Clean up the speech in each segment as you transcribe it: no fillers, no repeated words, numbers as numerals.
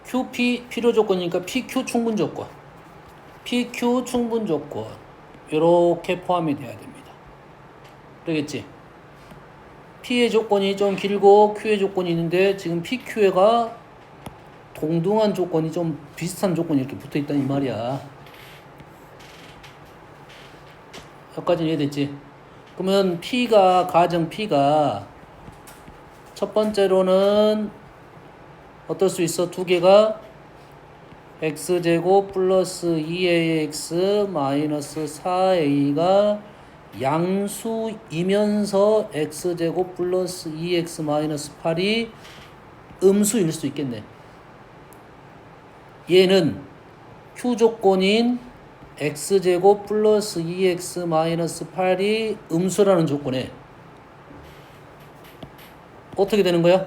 QP 필요 조건이니까 PQ 충분 조건. PQ 충분 조건. 이렇게 포함이 돼야 됩니다. 되겠지? P의 조건이 좀 길고 Q의 조건이 있는데 지금 PQ가 동등한 조건이 좀 비슷한 조건이 이렇게 붙어 있다는 이 말이야. 여기까지는 이해됐지? 그러면 가정 P가 첫 번째로는 어떨 수 있어? 두 개가 x제곱 플러스 2ax 마이너스 4a가 양수이면서 x제곱 플러스 2x 마이너스 8이 음수일 수 있겠네. 얘는 q 조건인 x제곱 플러스 2x 마이너스 8이 음수라는 조건에 어떻게 되는 거야?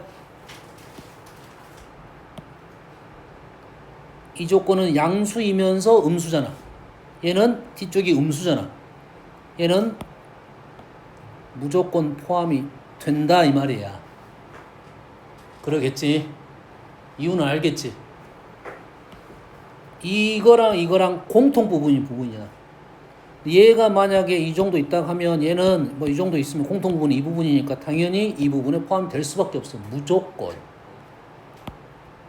이 조건은 양수이면서 음수잖아. 얘는 뒤쪽이 음수잖아. 얘는 무조건 포함이 된다 이 말이야. 그러겠지. 이유는 알겠지. 이거랑 공통 부분이야. 얘가 만약에 이 정도 있다 하면 얘는 뭐 이 정도 있으면 공통 부분이 이 부분이니까 당연히 이 부분에 포함될 수밖에 없어. 무조건.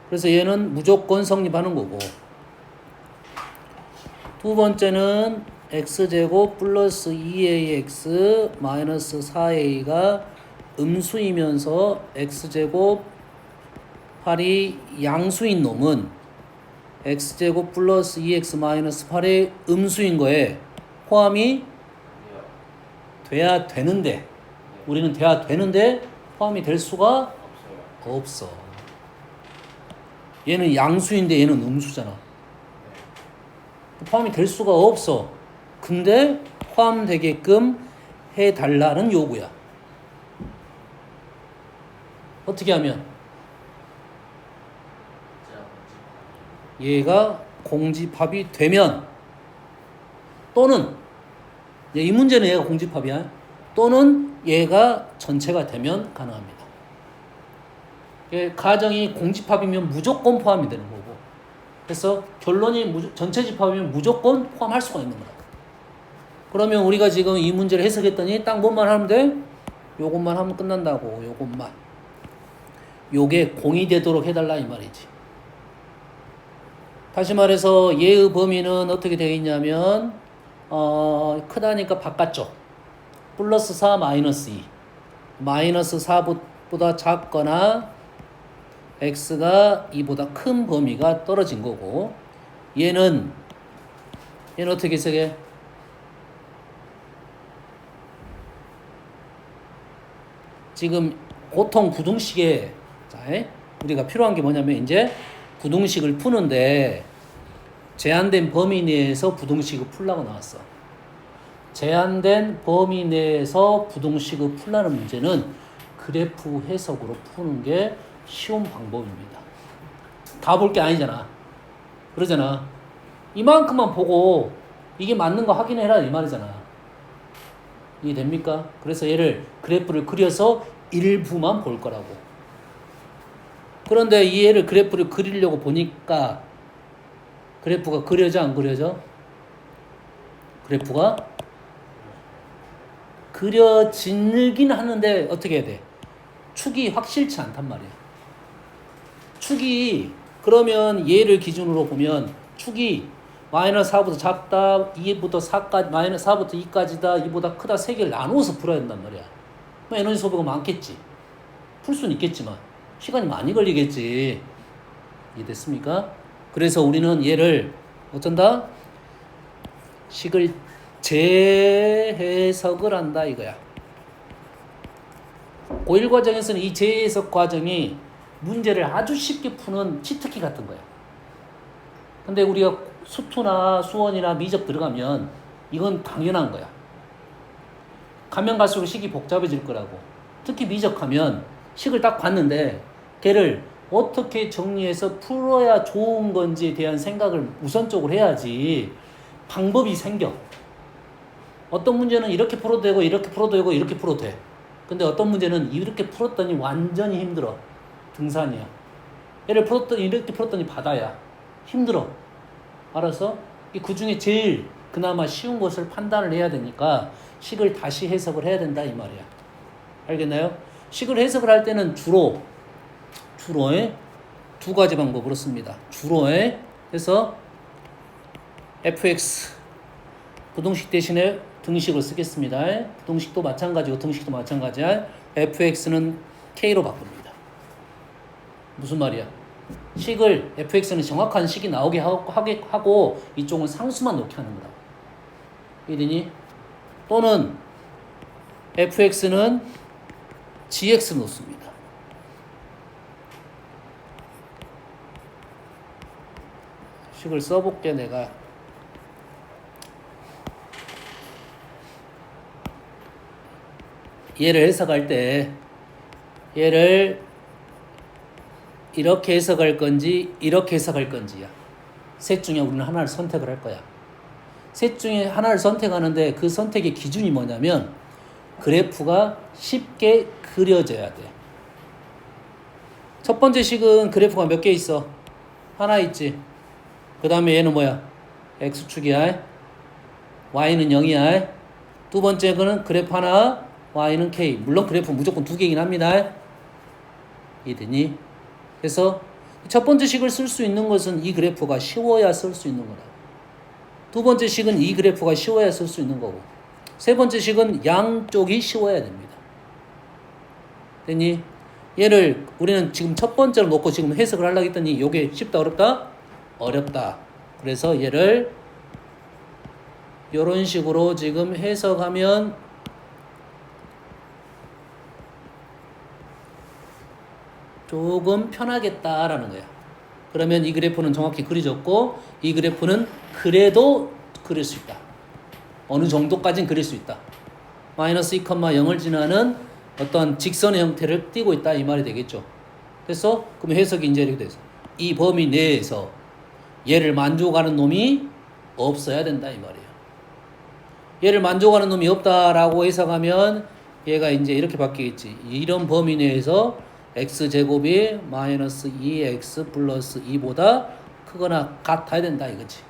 그래서 얘는 무조건 성립하는 거고. 두 번째는 x제곱 플러스 2ax 마이너스 4a가 음수이면서 x제곱 8이 양수인 놈은 x제곱 플러스 2x 마이너스 8의 음수인 거에 포함이 돼야 되는데 우리는 돼야 되는데 포함이 될 수가 없어. 얘는 양수인데 얘는 음수잖아. 포함이 될 수가 없어. 근데 포함되게끔 해달라는 요구야. 어떻게 하면? 얘가 공집합이 되면 또는 이 문제는 얘가 공집합이야. 또는 얘가 전체가 되면 가능합니다. 가정이 공집합이면 무조건 포함이 되는 거고 그래서 결론이 전체 집합이면 무조건 포함할 수가 있는 거야. 그러면 우리가 지금 이 문제를 해석했더니 딱 뭐만 하면 돼? 요것만 하면 끝난다고. 요것만. 요게 공이 되도록 해달라 이 말이지. 다시 말해서 얘의 범위는 어떻게 되어 있냐면 크다니까 바깥쪽 플러스 4 마이너스 2 마이너스 4보다 작거나 x가 2보다 큰 범위가 떨어진 거고 얘는 어떻게 해석해? 지금 보통 부등식에 우리가 필요한 게 뭐냐면 이제 부등식을 푸는데 제한된 범위 내에서 부등식을 풀라고 나왔어. 제한된 범위 내에서 부등식을 풀라는 문제는 그래프 해석으로 푸는 게 쉬운 방법입니다. 다 볼 게 아니잖아. 그러잖아. 이만큼만 보고 이게 맞는 거 확인해라 이 말이잖아. 이해됩니까? 그래서 얘를 그래프를 그려서 일부만 볼 거라고. 그런데 이 얘를 그래프를 그리려고 보니까 그래프가 그려져 안 그려져? 그래프가 그려지긴 하는데 어떻게 해야 돼? 축이 확실치 않단 말이야. 축이 그러면 얘를 기준으로 보면 축이 마이너스 4보다 작다, 2보다 4까지, 마이너스 4부터 2까지다, 2보다 크다 3개를 나누어서 풀어야 된단 말이야. 그럼 에너지 소비가 많겠지. 풀 수는 있겠지만 시간이 많이 걸리겠지. 이해됐습니까? 그래서 우리는 얘를 어쩐다? 식을 재해석을 한다 이거야. 고1 과정에서는 이 재해석 과정이 문제를 아주 쉽게 푸는 치트키 같은 거야. 근데 우리가 수투나 수원이나 미적 들어가면 이건 당연한 거야. 가면 갈수록 식이 복잡해질 거라고. 특히 미적하면 식을 딱 봤는데 걔를 어떻게 정리해서 풀어야 좋은 건지에 대한 생각을 우선적으로 해야지 방법이 생겨. 어떤 문제는 이렇게 풀어도 되고 이렇게 풀어도 되고 이렇게 풀어도 돼. 근데 어떤 문제는 이렇게 풀었더니 완전히 힘들어. 등산이야. 얘를 풀었더니 이렇게 풀었더니 바다야. 힘들어. 알아서 그 중에 제일 그나마 쉬운 것을 판단을 해야 되니까 식을 다시 해석을 해야 된다 이 말이야. 알겠나요? 식을 해석을 할 때는 주로의 두 가지 방법으로 씁니다. 주로의 해서 fx 부등식 대신에 등식을 쓰겠습니다. 부등식도 마찬가지고 등식도 마찬가지야. fx는 k로 바꿉니다. 무슨 말이야? 식을 fx는 정확한 식이 나오게 하고 이쪽은 상수만 놓게 하는 거다. 이해되니? 또는 fx는 gx 놓습니다. 식을 써볼게 내가. 얘를 해석할 때 얘를 이렇게 해석할 건지 이렇게 해석할 건지야. 셋 중에 우리는 하나를 선택을 할 거야. 셋 중에 하나를 선택하는데 그 선택의 기준이 뭐냐면 그래프가 쉽게 그려져야 돼. 첫 번째 식은 그래프가 몇 개 있어? 하나 있지. 그 다음에 얘는 뭐야? x축이야. y는 0이야. 두 번째 거는 그래프 하나, y는 k. 물론 그래프 무조건 두 개이긴 합니다. 이해되니? 그래서 첫 번째 식을 쓸 수 있는 것은 이 그래프가 쉬워야 쓸 수 있는 거다. 두 번째 식은 이 그래프가 쉬워야 쓸 수 있는 거고, 세 번째 식은 양쪽이 쉬워야 됩니다. 됐니? 얘를 우리는 지금 첫 번째로 놓고 지금 해석을 하려고 했더니 이게 쉽다 어렵다? 어렵다. 그래서 얘를 이런 식으로 지금 해석하면 조금 편하겠다라는 거야. 그러면 이 그래프는 정확히 그려졌고 이 그래프는 그래도 그릴 수 있다. 어느 정도까지는 그릴 수 있다. 마이너스 2,0을 지나는 어떤 직선의 형태를 띠고 있다 이 말이 되겠죠. 됐어? 그럼 해석이 이제 이렇게 돼서 이 범위 내에서 얘를 만족하는 놈이 없어야 된다 이 말이에요. 얘를 만족하는 놈이 없다라고 해석하면 얘가 이제 이렇게 바뀌겠지. 이런 범위 내에서 x제곱이 마이너스 2x 플러스 2보다 크거나 같아야 된다 이거지.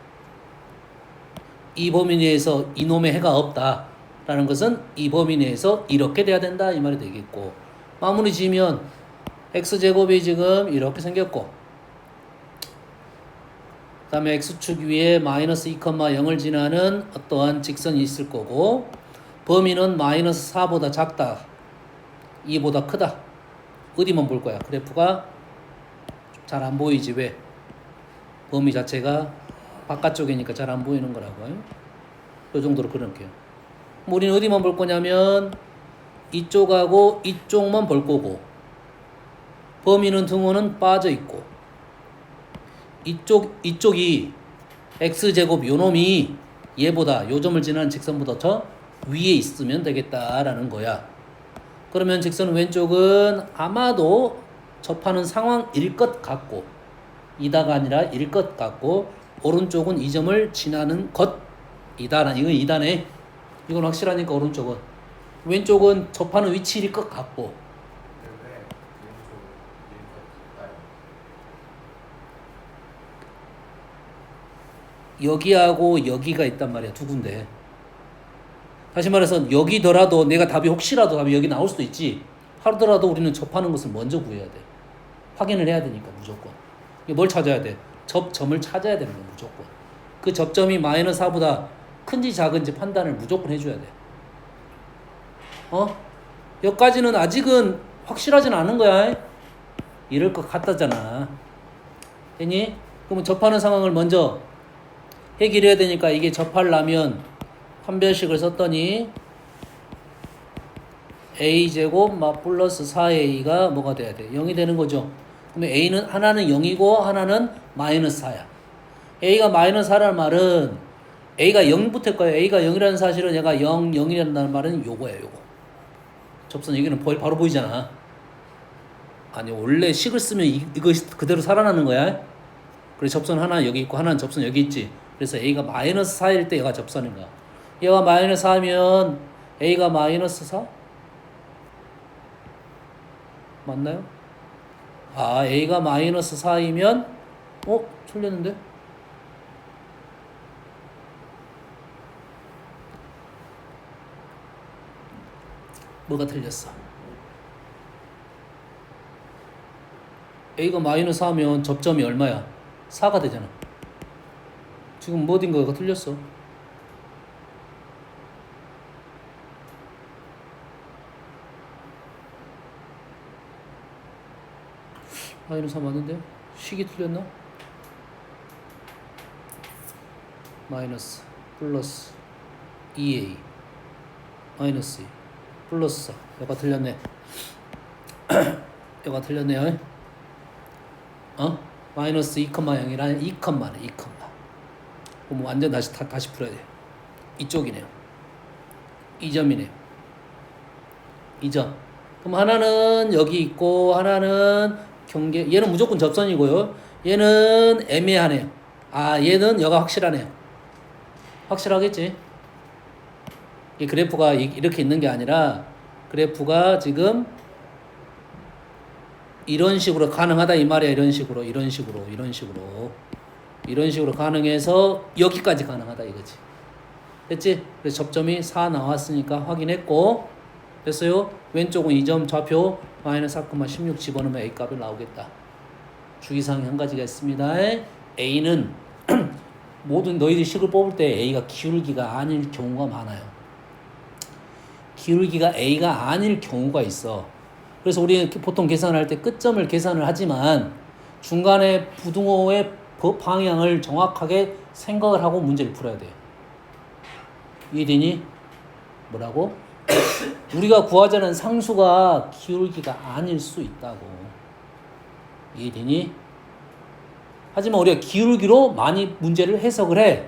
이 범위 내에서 이놈의 해가 없다라는 것은 이 범위 내에서 이렇게 돼야 된다 이 말이 되겠고, 마무리 지으면 x제곱이 지금 이렇게 생겼고 그 다음에 x축 위에 마이너스 2,0을 지나는 어떠한 직선이 있을 거고 범위는 마이너스 4보다 작다 2보다 크다. 어디만 볼 거야? 그래프가 잘 안 보이지. 왜? 범위 자체가 바깥쪽이니까 잘 안 보이는 거라고요. 이 정도로 그럴게요. 우리는 어디만 볼 거냐면 이쪽하고 이쪽만 볼 거고 범위는 등호는 빠져 있고 이쪽이 x제곱 요놈이 얘보다 요 점을 지나는 직선보다 더 위에 있으면 되겠다라는 거야. 그러면 직선 왼쪽은 아마도 접하는 상황일 것 같고 이다가 아니라 일 것 같고 오른쪽은 이 점을 지나는 것이다. 이건 이다네. 이건 확실하니까 오른쪽은. 왼쪽은 접하는 위치일 것 같고. 여기하고 여기가 있단 말이야. 두 군데. 다시 말해서 여기더라도 내가 답이 혹시라도 답이 여기 나올 수도 있지 하더라도 우리는 접하는 것을 먼저 구해야 돼. 확인을 해야 되니까 무조건. 뭘 찾아야 돼? 접점을 찾아야 되는 거야 무조건. 그 접점이 마이너스 4보다 큰지 작은지 판단을 무조건 해줘야 돼. 여기까지는 아직은 확실하진 않은 거야. 이럴 것 같다잖아. 됐니? 그러면 접하는 상황을 먼저 해결해야 되니까 이게 접하려면 판별식을 썼더니 a제곱 플러스 4a가 뭐가 돼야 돼? 0이 되는 거죠. 그러면 a는 하나는 0이고 하나는 마이너스 4야. a가 마이너스 4라는 말은 a가 0 붙을 거예요. a가 0이라는 사실은 얘가 0, 0이라는 말은 요거야 요거. 접선 여기는 바로 보이잖아. 아니 원래 식을 쓰면 이거 그대로 살아나는 거야. 그래서 접선 하나 여기 있고 하나는 접선 여기 있지. 그래서 a가 마이너스 4일 때 얘가 접선인 거야. 얘가 마이너스 4면 a가 마이너스 4? 맞나요? 아, a가 마이너스 4이면 틀렸는데? 뭐가 틀렸어? a가 마이너스 4면 접점이 얼마야? 4가 되잖아. 지금 어딘가가 틀렸어. 마이너스 4 맞는데? 식이 틀렸나? 마이너스 플러스 2a 마이너스 2 플러스 4 여가 틀렸네. 여가 틀렸네요. 마이너스 2,0이라는 2,네 2,. 그럼 완전 다시 풀어야 돼. 이쪽이네요. 2점이네요. 2점. 그럼 하나는 여기 있고 하나는 경계. 얘는 무조건 접선이고요. 얘는 애매하네요. 아, 얘는 여가 확실하네요. 확실하겠지? 이 그래프가 이렇게 있는 게 아니라 그래프가 지금 이런 식으로 가능하다 이 말이야. 이런 식으로 가능해서 여기까지 가능하다 이거지. 됐지? 그래서 접점이 4 나왔으니까 확인했고 됐어요? 왼쪽은 2점 좌표 마이너스 4,16 집어넣으면 A 값이 나오겠다. 주의사항이 한 가지가 있습니다. A는 모든 너희들이 식을 뽑을 때 A가 기울기가 아닐 경우가 많아요. 기울기가 A가 아닐 경우가 있어. 그래서 우리는 보통 계산할 때 끝점을 계산을 하지만 중간에 부등호의 방향을 정확하게 생각을 하고 문제를 풀어야 돼. 이해되니? 뭐라고? 우리가 구하자는 상수가 기울기가 아닐 수 있다고. 이해되니? 하지만 우리가 기울기로 많이 문제를 해석을 해.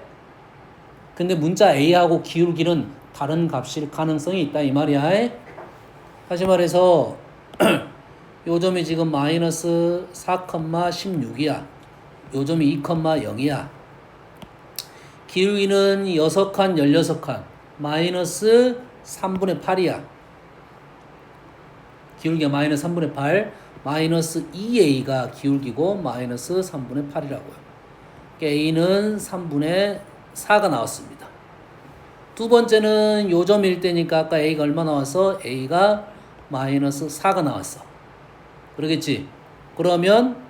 근데 문자 A하고 기울기는 다른 값일 가능성이 있다 이 말이야. 다시 말해서 요 점이 지금 마이너스 4,16이야. 요 점이 2,0이야. 기울기는 6칸, 16칸. 마이너스 3분의 8이야. 기울기가 마이너스 3분의 8. 마이너스 2a가 기울기고 마이너스 3분의 8이라고요. a는 3분의 4가 나왔습니다. 두 번째는 요 점일 때니까 아까 a가 얼마 나왔어? a가 마이너스 4가 나왔어. 그러겠지? 그러면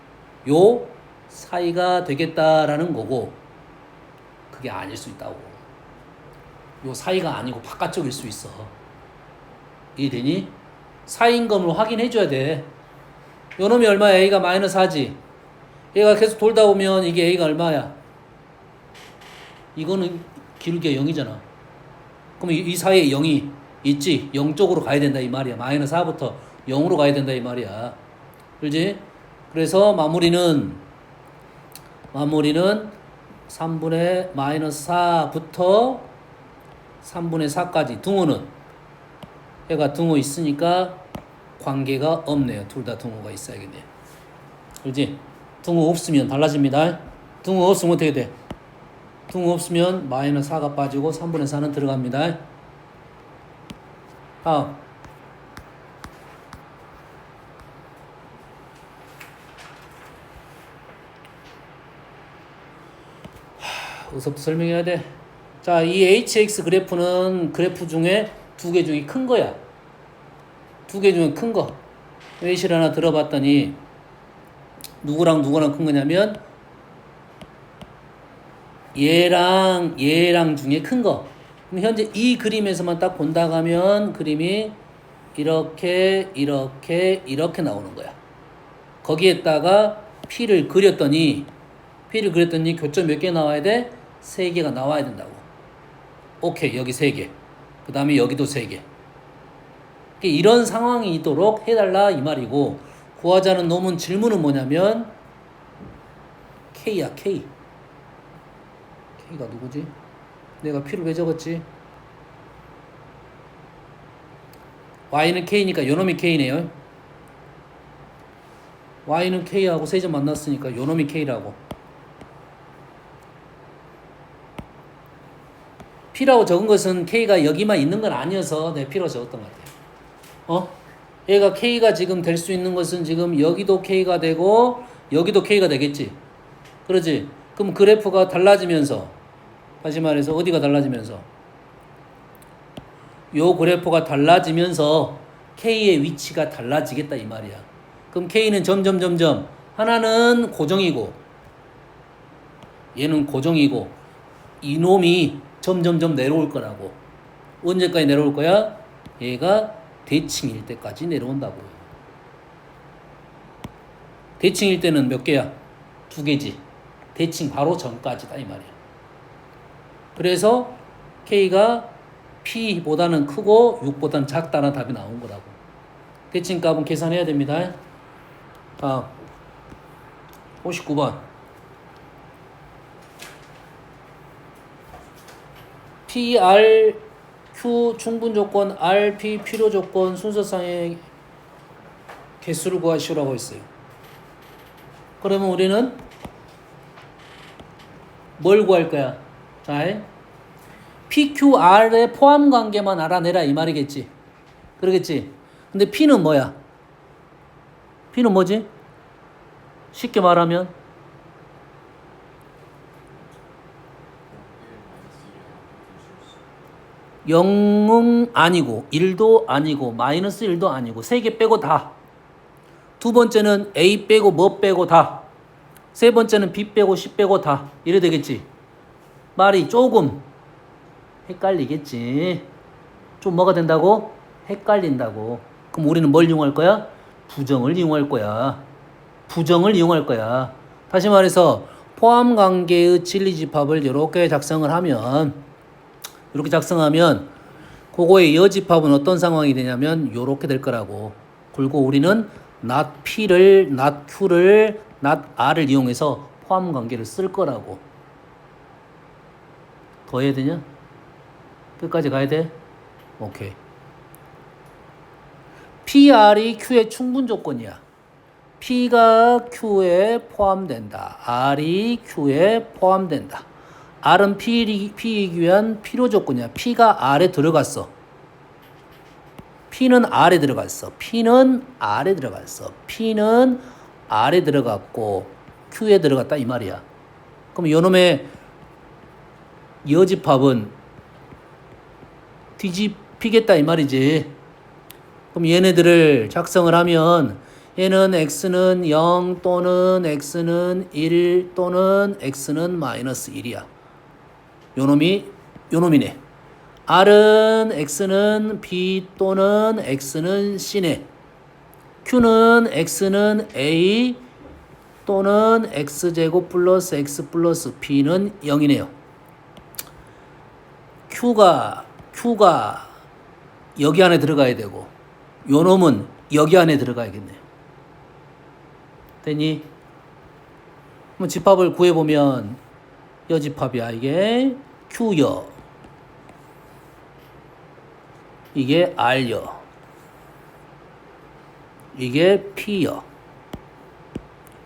요 사이가 되겠다라는 거고 그게 아닐 수 있다고. 요 사이가 아니고 바깥쪽일 수 있어. 이해되니? 사이인 걸 확인해 줘야 돼. 요 놈이 얼마야? a가 마이너스 4지. 얘가 계속 돌다 보면 이게 a가 얼마야? 이거는 기울기가 0이잖아. 그럼 이 사이에 0이 있지? 0 쪽으로 가야 된다 이 말이야. 마이너스 4부터 0으로 가야 된다 이 말이야. 그렇지? 그래서 마무리는 3분의 마이너스 4부터 3분의 4까지 등호는 얘가 등호 있으니까 관계가 없네요. 둘 다 등호가 있어야겠네요. 그렇지? 등호 없으면 달라집니다. 등호 없으면 어떻게 돼? 등호 없으면 마이너스 4가 빠지고 3분의 4는 들어갑니다. 다음. 여기서부터 설명해야 돼. 자, 이 hx 그래프는 그래프 중에 두 개 중에 큰 거야. 두 개 중에 큰 거. 왜시를 하나 들어봤더니 누구랑 큰 거냐면 얘랑 중에 큰 거. 그럼 현재 이 그림에서만 딱 본다 가면 그림이 이렇게 나오는 거야. 거기에다가 P를 그렸더니 교점 몇 개 나와야 돼? 3개가 나와야 된다고. 오케이, 여기 3개. 그 다음에 여기도 3개. 이런 상황이 있도록 해달라 이 말이고, 구하자는 놈은 질문은 뭐냐면 K야, K. K가 누구지? 내가 P를 왜 적었지? Y는 K니까 요놈이 K네요. Y는 K하고 3점 만났으니까 요놈이 K라고. P라고 적은 것은 K가 여기만 있는 건 아니어서 내가 P라고 적었던 것 같아요. 얘가 K가 지금 될 수 있는 것은 지금 여기도 K가 되고 여기도 K가 되겠지. 그러지? 그럼 그래프가 달라지면서 다시 말해서 어디가 달라지면서 요 그래프가 달라지면서 K의 위치가 달라지겠다 이 말이야. 그럼 K는 점점 하나는 고정이고 얘는 고정이고 이놈이 점점 내려올 거라고. 언제까지 내려올 거야? 얘가 대칭일 때까지 내려온다고. 대칭일 때는 몇 개야? 2개지. 대칭 바로 전까지다 이 말이야. 그래서 K가 P보다는 크고 6보다는 작다는 답이 나온 거라고. 대칭 값은 계산해야 됩니다. 다음 59번 PRQ 충분조건 RP 필요조건 순서상의 개수를 구하시오라고 했어요. 그러면 우리는 뭘 구할 거야? 자, PQR의 포함관계만 알아내라 이 말이겠지. 그러겠지. 근데 P는 뭐야? P는 뭐지? 쉽게 말하면 0은 아니고 1도 아니고 마이너스 1도 아니고 3개 빼고 다. 두 번째는 A 빼고 뭐 빼고 다. 세 번째는 B 빼고 C 빼고 다. 이래 되겠지. 말이 조금 헷갈리겠지. 좀 뭐가 된다고? 헷갈린다고. 그럼 우리는 뭘 이용할 거야? 부정을 이용할 거야. 부정을 이용할 거야. 다시 말해서 포함관계의 진리집합을 이렇게 작성을 하면 이렇게 작성하면 그거의 여집합은 어떤 상황이 되냐면 이렇게 될 거라고. 그리고 우리는 not P를 not Q를 not R을 이용해서 포함관계를 쓸 거라고. 더 해야 되냐? 끝까지 가야 돼? 오케이. PR이 Q의 충분 조건이야. P가 Q에 포함된다. R이 Q에 포함된다. R은 P이기 위한 필요 조건이야. P가 R에 들어갔어. P는 R에 들어갔어. P는 R에 들어갔어. P는 R에 들어갔고 Q에 들어갔다 이 말이야. 그럼 요놈의 여집합은 뒤집히겠다 이 말이지. 그럼 얘네들을 작성을 하면 얘는 x는 0 또는 x는 1 또는 x는 마이너스 1이야. 요놈이네. R은 x는 b 또는 x는 c네. Q는 x는 a 또는 x제곱 플러스 x 플러스 b는 0이네요. Q가 여기 안에 들어가야 되고 요놈은 여기 안에 들어가야겠네요. 됐니? 그럼 집합을 구해보면 여집합이야. 이게 Q여, 이게 R여, 이게 P여.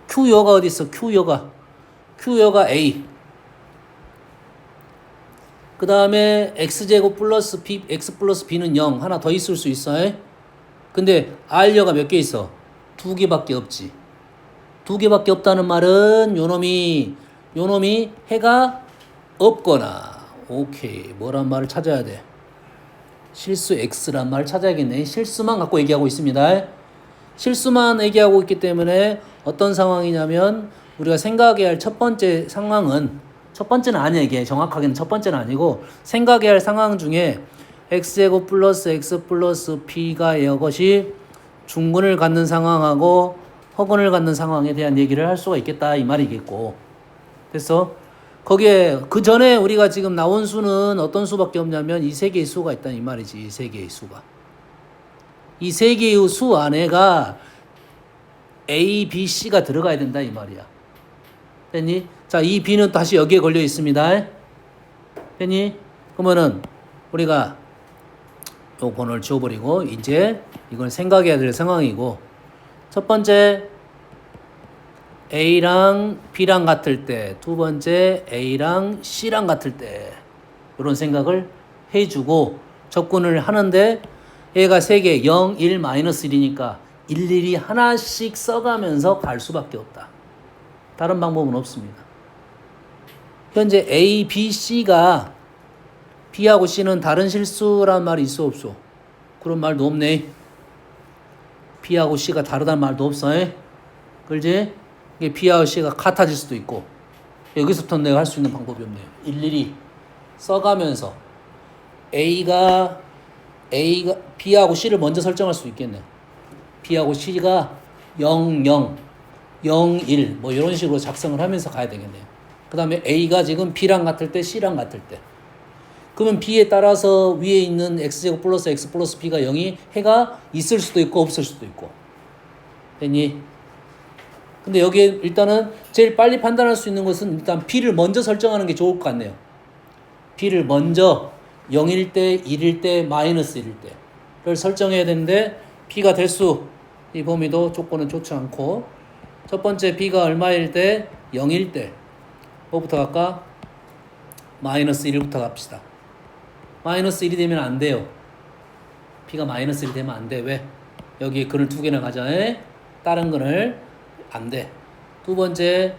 Q여가 어디 있어? Q여가 A. 그 다음에 x제곱 플러스 b, x 플러스 b는 0 하나 더 있을 수 있어. 근데 R여가 몇 개 있어? 2개밖에 없지. 2개밖에 없다는 말은 요놈이 해가 없거나. 오케이. 뭐란 말을 찾아야 돼? 실수 x란 말을 찾아야겠네. 실수만 갖고 얘기하고 있습니다. 실수만 얘기하고 있기 때문에 어떤 상황이냐면 우리가 생각해야 할 첫 번째 상황은, 첫 번째는 아니야. 이게 정확하게는 첫 번째는 아니고 생각해야 할 상황 중에 x제곱 플러스 x 플러스 b가 이것이 중근을 갖는 상황하고 허근을 갖는 상황에 대한 얘기를 할 수가 있겠다 이 말이겠고. 됐어? 거기에 그 전에 우리가 지금 나온 수는 어떤 수밖에 없냐면 이 세 개의 수가 있다 이 말이지. 이 세 개의 수가. 이 세 개의 수 안에가 A, B, C가 들어가야 된다 이 말이야. 됐니? 자, 이 B는 다시 여기에 걸려 있습니다. 됐니? 그러면은 우리가 요 번호를 지워버리고 이제 이걸 생각해야 될 상황이고, 첫 번째 A랑 B랑 같을 때, 두 번째 A랑 C랑 같을 때 이런 생각을 해주고 접근을 하는데, 얘가 3개 0, 1, 마이너스 1이니까 일일이 하나씩 써가면서 갈 수밖에 없다. 다른 방법은 없습니다. 현재 A, B, C가 B하고 C는 다른 실수란 말이 있어 없어? 그런 말도 없네. B하고 C가 다르다는 말도 없어. 그렇지? 이게 B하고 C가 같아질 수도 있고. 여기서부터 내가 할 수 있는 방법이 없네요. 일일이 써가면서 B하고 C를 먼저 설정할 수 있겠네. B하고 C가 0, 0, 0, 1 뭐 이런 식으로 작성을 하면서 가야 되겠네요. 그 다음에 A가 지금 B랑 같을 때 C랑 같을 때 그러면 B에 따라서 위에 있는 X제곱 플러스 X 플러스 B가 0이 해가 있을 수도 있고 없을 수도 있고. 됐니? 근데 여기에 일단은 제일 빨리 판단할 수 있는 것은 일단 B를 먼저 설정하는 게 좋을 것 같네요. B를 먼저 0일 때, 1일 때, 마이너스 1일 때를 설정해야 되는데 B가 대수, 이 범위도 조건은 좋지 않고 첫 번째 B가 얼마일 때? 0일 때 뭐부터 갈까? 마이너스 1부터 갑시다. 마이너스 1이 되면 안 돼요. B가 마이너스 1이 되면 안 돼. 왜? 여기 근을 2개나 가져. 다른 근을 안 돼. 두 번째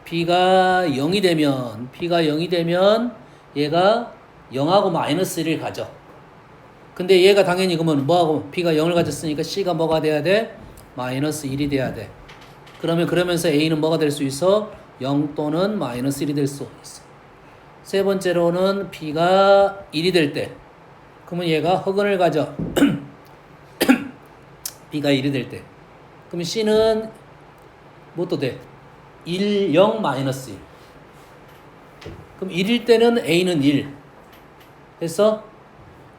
B가 0이 되면 얘가 0하고 마이너스 1을 가져. 근데 얘가 당연히 그러면 뭐하고 B가 0을 가졌으니까 C가 뭐가 돼야 돼? 마이너스 1이 돼야 돼. 그러면서 A는 뭐가 될 수 있어? 0 또는 마이너스 1이 될 수 있어. 세 번째로는 B가 1이 될 때 그러면 얘가 허근을 가져. B가 1이 될 때 그러면 C는 뭐또 돼? 1, 0, 마이너스 1. 그럼 1일 때는 A는 1 됐어?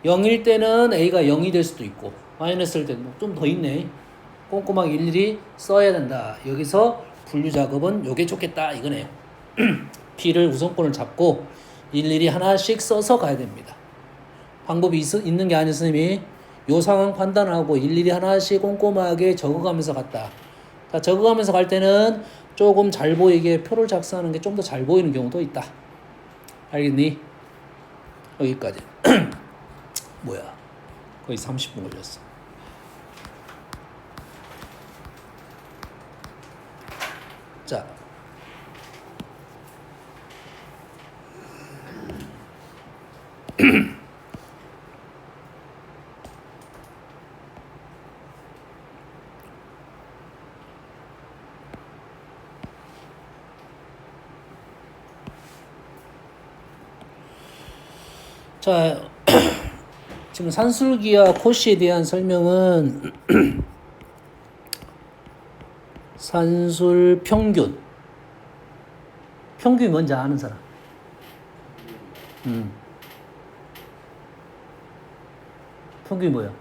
0일 때는 A가 0이 될 수도 있고 마이너스일 때는 좀 더 있네. 꼼꼼하게 일일이 써야 된다. 여기서 분류 작업은 요게 좋겠다 이거네요. P를 우선권을 잡고 일일이 하나씩 써서 가야 됩니다. 방법이 있는 게 아니라 선생님이 요 상황 판단하고 일일이 하나씩 꼼꼼하게 적어가면서 갔다. 자, 적어가면서 갈 때는 조금 잘 보이게 표를 작성하는 게 좀 더 잘 보이는 경우도 있다. 알겠니? 여기까지. 뭐야? 거의 30분 걸렸어. 자. 자, 지금 산술기와 코시에 대한 설명은 산술 평균이 뭔지 아는 사람? 평균이 뭐야?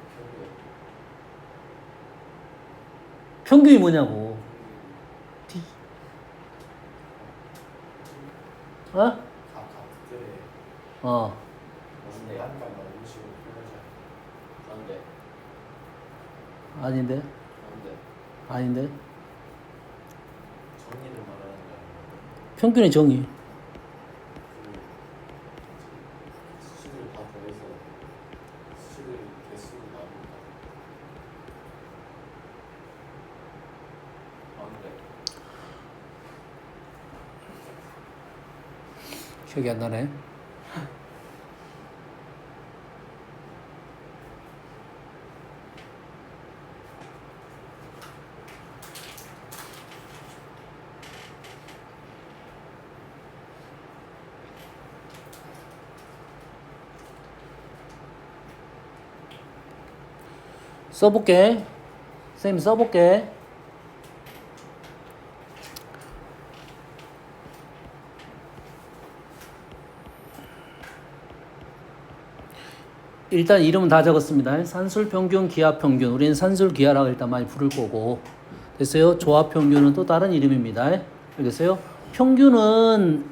평균이 뭐냐고. 어? 어. 아닌데? 아닌데? 평균의 정의. 기억이 안 나네. 써볼게. 선생님 써볼게. 일단 이름은 다 적었습니다. 산술평균, 기하평균. 우리는 산술기하라고 일단 많이 부를 거고. 됐어요? 조합평균은 또 다른 이름입니다. 알겠어요? 평균은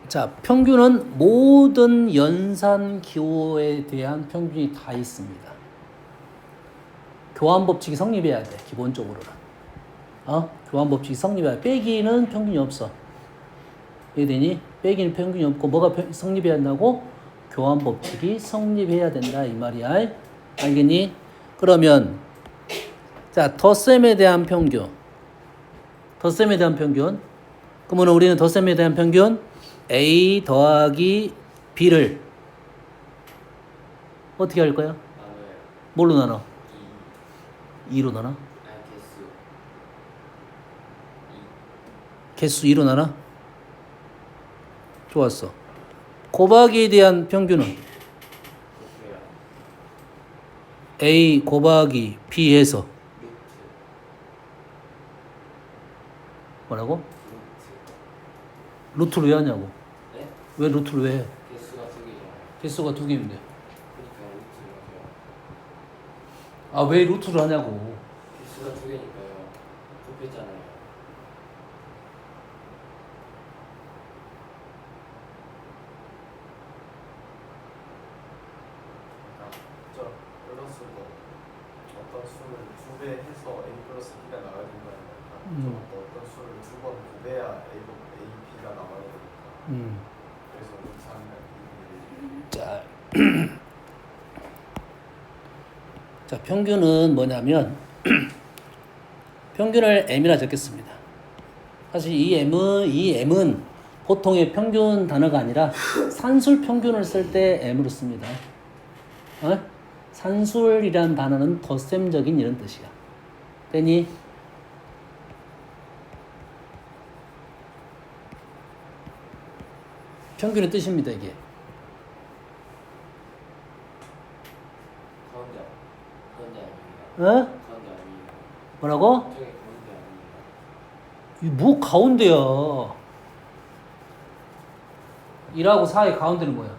자, 평균은 모든 연산 기호에 대한 평균이 다 있습니다. 교환법칙이 성립해야 돼, 기본적으로는. 교환 법칙이 성립해야 빼기는 평균이 없어. 이해되니? 빼기는 평균이 없고 뭐가 성립해야 한다고? 교환 법칙이 성립해야 된다 이 말이야. 알겠니? 그러면 자 덧셈에 대한 평균. 덧셈에 대한 평균. 그러면 우리는 덧셈에 대한 평균 A 더하기 B를 어떻게 할 거야? 나눠요. 뭘로 나눠? 2. 2로 나눠? 아니 개수. 2. 개수 2로 나눠? 좋았어. 곱하기에 대한 평균은 곱해요. A 곱하기 B 해서 루트. 뭐라고? 루트. 루트를 왜 하냐고. 네? 왜 루트를 왜 해? 개수가 2개잖아요. 개수가 2개인데. 그러니까 루트를 하세요. 아, 왜 루트를 하냐고. 개수가 2개니까요. 곱했잖아요. 저 플러스도 어떤 수를 2배 해서 a 플러스 b가 나와야 된다는 거니까 어떤 수를 2번 곱해야 b가 나와야 되니까 그래서 루트 3을 자, 자, 평균은 뭐냐면 평균을 m이라 적겠습니다. 사실 이 m은 보통의 평균 단어가 아니라 산술 평균을 쓸 때 m으로 씁니다. 산술이란 단어는 덧셈적인 이런 뜻이야. 되니? 평균의 뜻입니다, 이게. 가운데 아닙니다. 어? 가운데 아니에요. 뭐라고? 저게 가운데 아니에요. 이 뭐 가운데야? 1하고 4의 가운데는 뭐야?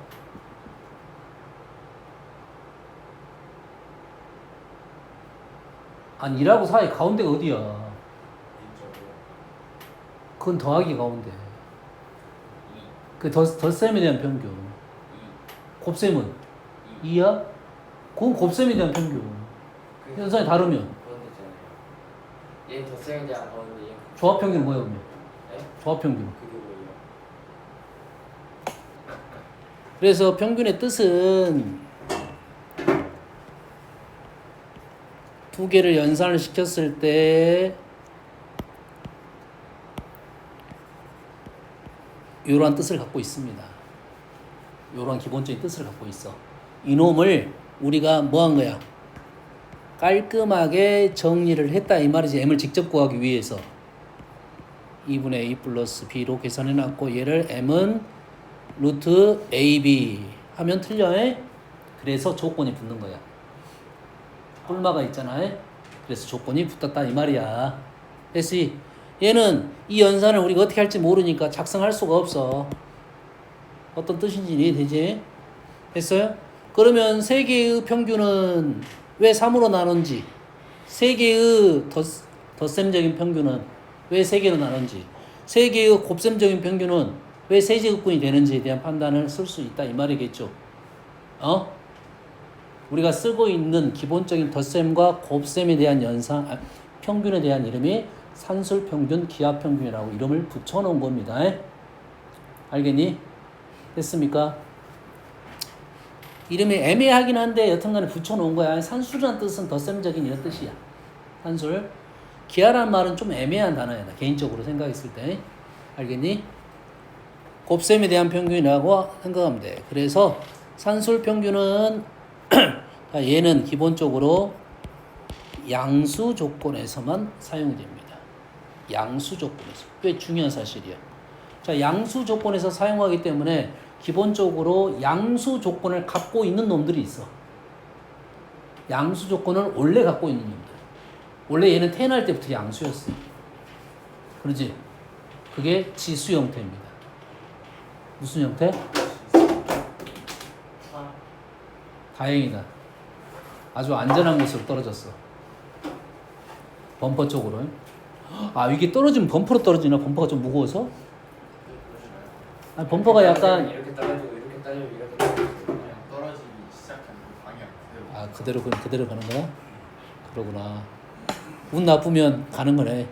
아니 1하고 4의 가운데가 어디야? 있죠. 그건 더하기 가운데. 2. 그 덧셈에 대한 평균. 2. 곱셈은 2. 2야? 그건 곱셈에 대한 평균. 현상이 다르면 가운데 있잖아요. 얘는 덧셈에 대한 가운데 얘는 조합 평균은 뭐야 그러면? 네? 조합 평균. 그게 뭐예요? 그래서 평균의 뜻은 두 개를 연산을 시켰을 때 이러한 뜻을 갖고 있습니다. 이러한 기본적인 뜻을 갖고 있어. 이놈을 우리가 뭐 한 거야? 깔끔하게 정리를 했다 이 말이지. m을 직접 구하기 위해서 2분의 a 플러스 b로 계산해놨고 얘를 m은 루트 ab 하면 틀려. 그래서 조건이 붙는 거야. 꿀마가 있잖아. 그래서 조건이 붙었다 이 말이야. 됐지? 얘는 이 연산을 우리가 어떻게 할지 모르니까 작성할 수가 없어. 어떤 뜻인지 이해되지? 됐어요? 그러면 세 개의 평균은 왜 3으로 나눈지, 세 개의 덧셈적인 평균은 왜 세 개로 나눈지, 세 개의 곱셈적인 평균은 왜 세제곱근이 되는지에 대한 판단을 쓸 수 있다 이 말이겠죠. 우리가 쓰고 있는 기본적인 덧셈과 곱셈에 대한 연산, 평균에 대한 이름이 산술평균, 기하평균이라고 이름을 붙여놓은 겁니다. 알겠니? 됐습니까? 이름이 애매하긴 한데 여튼간에 붙여놓은 거야. 산술이라는 뜻은 덧셈적인 이런 뜻이야. 산술. 기하라는 말은 좀 애매한 단어야. 나 개인적으로 생각했을 때. 알겠니? 곱셈에 대한 평균이라고 생각하면 돼. 그래서 산술평균은 얘는 기본적으로 양수 조건에서만 사용이 됩니다. 양수 조건에서. 꽤 중요한 사실이야. 자, 양수 조건에서 사용하기 때문에 기본적으로 양수 조건을 갖고 있는 놈들이 있어. 양수 조건을 원래 갖고 있는 놈들. 원래 얘는 태어날 때부터 양수였어. 그러지? 그게 지수 형태입니다. 무슨 형태? 다행이다. 아주 안전한 곳으로 떨어졌어. 범퍼 쪽으로. 아, 이게 떨어지면 범퍼로 떨어지나? 범퍼가 좀 무거워서? 아니, 범퍼가 약간 이렇게 따라주고 이렇게 따라주고 이렇게 따라주고 그냥 떨어지기 시작한 그 방향 그대로. 아, 그대로 가는 거야? 그러구나. 운 나쁘면 가는 거네.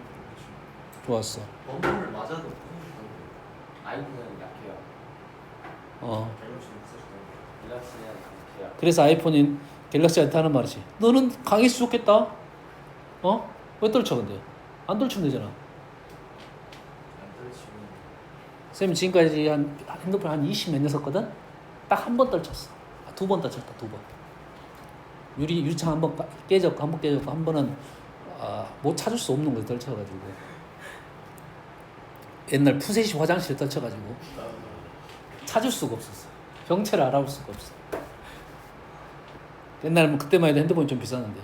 좋았어. 범위를 맞아도 아이폰은 약해요. 갤럭시 6 쓰실 때 갤럭시는 약해요. 그래서 아이폰이 갤럭시한테 하는 말이지. 너는 강했어 좋겠다. 왜 떨쳐 근데? 안 떨치면 되잖아. 안 떨치면 쌤 지금까지 한 핸드폰 한 20몇 년 썼거든? 딱 한 번 떨쳤어. 2번 떨쳤다, 2번. 유리창 한 번 깨졌고, 한 번 깨졌고, 한 번은 못 찾을 수 없는 걸 떨쳐가지고. 옛날 푸세시 화장실에 떨쳐가지고 찾을 수가 없었어. 정체를 알아볼 수가 없어. 옛날 뭐 그때만 해도 핸드폰이 좀 비쌌는데.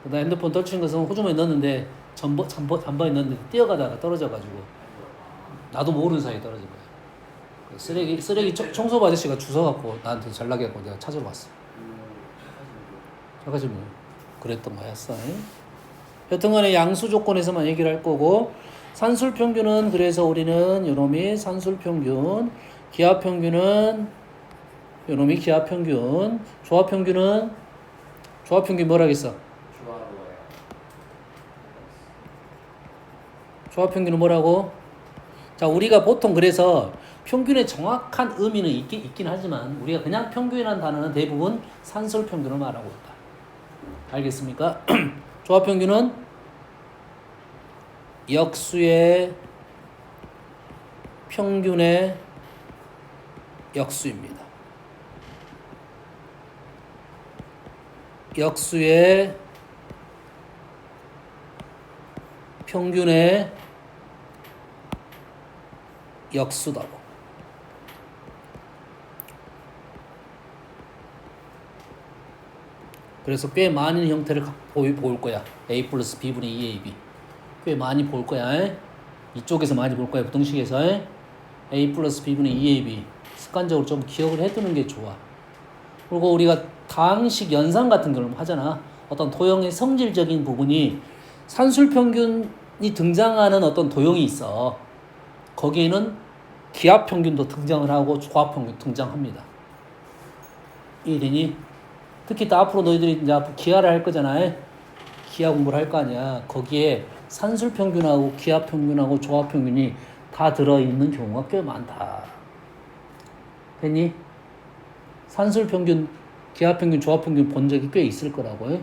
나 핸드폰 떨친 것은 호주머니에 넣었는데 잠바에 넣었는데 뛰어가다가 떨어져가지고 나도 모르는 사이에 떨어진 거야. 쓰레기 청소부 아저씨가 주워갖고 나한테 전락이 갖고 내가 찾으러 왔어. 저까지 뭐 그랬던 거였어. 여튼간에 양수 조건에서만 얘기를 할 거고 산술 평균은 그래서 우리는 요놈이 산술 평균, 기하 평균은 요놈이 기하 평균, 조합 평균은 뭐라겠어? 좋아로워요. 조합 평균은 뭐라고? 자, 우리가 보통 그래서 평균의 정확한 의미는 있긴 하지만 우리가 그냥 평균이라는 단어는 대부분 산술 평균을 말하고 있다. 알겠습니까? 조합 평균은 역수의 평균의 역수입니다. 역수의 평균의 역수다고. 그래서 꽤 많은 형태를 볼 거야. A 플러스 B분의 2AB. 꽤 많이 볼 거야. 이쪽에서 많이 볼 거야. 부등식에서. A 플러스 B분의 2AB. 습관적으로 좀 기억을 해두는 게 좋아. 그리고 우리가 다항식 연산 같은 걸 하잖아. 어떤 도형의 성질적인 부분이 산술평균이 등장하는 어떤 도형이 있어. 거기에는 기하평균도 등장을 하고 조합평균도 등장합니다. 이해되니? 특히 또 앞으로 너희들이 이제 앞으로 기하를 할 거잖아. 기하 공부를 할 거 아니야. 거기에 산술평균하고 기하평균하고 조합평균이 다 들어있는 경우가 꽤 많다. 됐니? 산술평균, 기하평균, 조합평균 본 적이 꽤 있을 거라고.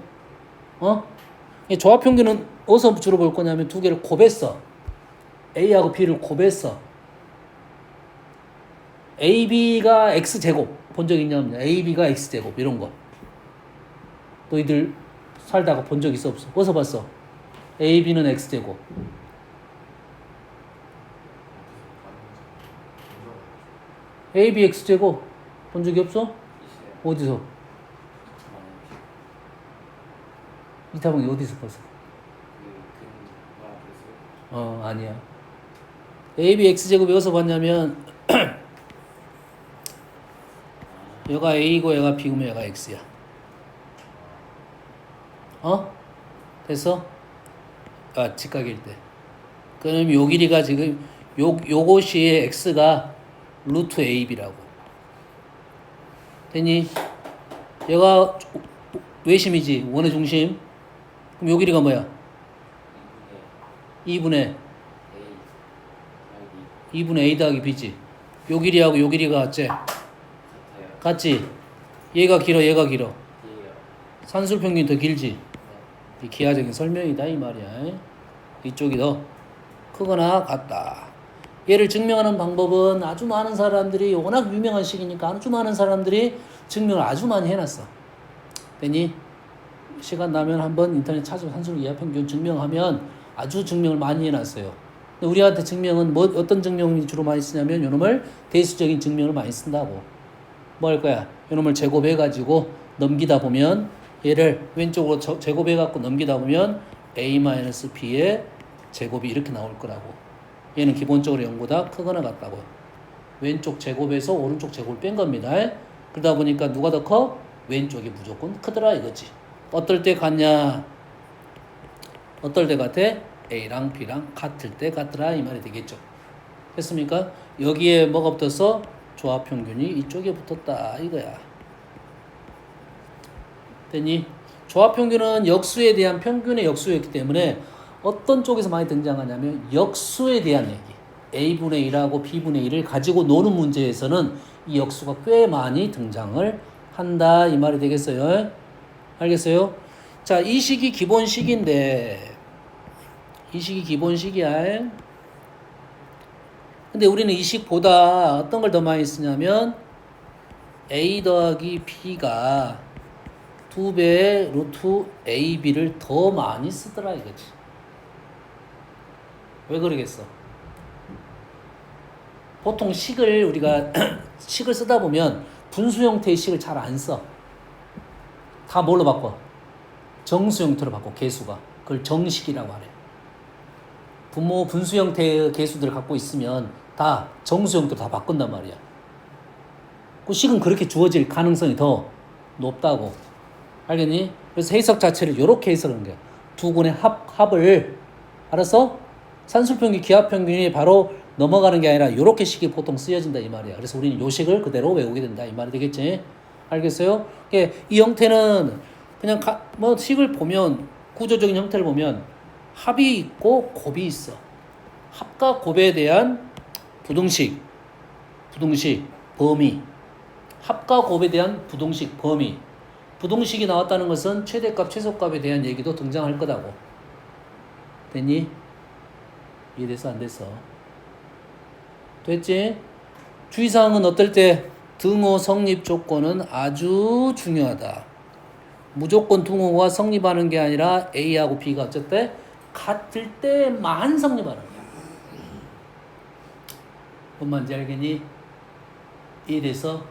이 조합평균은 어디서 주로 볼 거냐면 두 개를 곱했어. A하고 B를 곱했어. AB가 X제곱 본 적 있냐 없냐. AB가 X제곱 이런 거. 너희들 살다가 본 적 있어 없어? 어디서 봤어? AB는 X제곱. AB X제곱 본 적이 없어? 있어요. 어디서? 이타방이 어디서 봤어? 아니야. AB X제곱이 어디서 봤냐면 얘가 A고 얘가 B고 얘가 X야. 됐어? 직각일 때. 그럼 요 길이가 지금 요것이 X가 루트 AB라고. 됐니? 얘가 외심이지. 원의 중심. 그럼 요 길이가 뭐야? 2분의 A 더하기 B지. 요 길이하고 요 길이가 같지? 같지? 얘가 길어 얘가 길어. 산술평균이 더 길지? 이 기하적인 설명이다 이 말이야. 이쪽이 더 크거나 같다. 얘를 증명하는 방법은 아주 많은 사람들이 워낙 유명한 식이니까 아주 많은 사람들이 증명을 아주 많이 해놨어. 됐니? 시간 나면 한번 인터넷 찾아서 산술 기하평균 증명하면 아주 증명을 많이 해놨어요. 근데 우리한테 증명은 어떤 증명이 주로 많이 쓰냐면 요놈을 대수적인 증명을 많이 쓴다고. 뭐 할 거야? 요놈을 제곱해가지고 넘기다 보면 얘를 왼쪽으로 제곱해갖고 넘기다 보면 A-B의 제곱이 이렇게 나올 거라고. 얘는 기본적으로 0보다 크거나 같다고. 왼쪽 제곱에서 오른쪽 제곱을 뺀 겁니다. 그러다 보니까 누가 더 커? 왼쪽이 무조건 크더라 이거지. 어떨 때 같냐? 어떨 때 같아? A랑 B랑 같을 때 같더라 이 말이 되겠죠. 됐습니까? 여기에 뭐가 붙었어? 조합평균이 이쪽에 붙었다 이거야. 됐니? 조합평균은 역수에 대한 평균의 역수였기 때문에 어떤 쪽에서 많이 등장하냐면 역수에 대한 얘기. a분의 1하고 b분의 1을 가지고 노는 문제에서는 이 역수가 꽤 많이 등장을 한다. 이 말이 되겠어요? 알겠어요? 자, 이 식이 기본식인데 이 식이 기본식이야. 근데 우리는 이 식보다 어떤 걸 더 많이 쓰냐면 a 더하기 b가 2배의 루트 ab를 더 많이 쓰더라 이거지. 왜 그러겠어? 보통 식을 우리가 식을 쓰다 보면 분수 형태의 식을 잘 안 써. 다 뭘로 바꿔? 정수 형태로 바꿔. 개수가. 그걸 정식이라고 하래. 분모 분수 형태의 개수들을 갖고 있으면 다 정수 형태로 다 바꾼단 말이야. 그 식은 그렇게 주어질 가능성이 더 높다고. 알겠니? 그래서 해석 자체를 이렇게 해석하는 거야. 두 군의 합을 알았어? 산술평균, 기하평균이 바로 넘어가는 게 아니라 이렇게 식이 보통 쓰여진다 이 말이야. 그래서 우리는 요 식을 그대로 외우게 된다 이 말이 되겠지? 알겠어요? 이 형태는 그냥 뭐 식을 보면 구조적인 형태를 보면 합이 있고 곱이 있어. 합과 곱에 대한 부등식, 범위. 합과 곱에 대한 부등식, 범위. 부등식이 나왔다는 것은 최대값, 최소값에 대한 얘기도 등장할 거다고. 됐니? 이해됐어? 안 됐어? 됐지? 주의사항은 어떨 때 등호 성립 조건은 아주 중요하다. 무조건 등호가 성립하는 게 아니라 A하고 B가 어쨌든 같을 때만 성립하는 거야. 뭔 말인지 알겠니? 이래서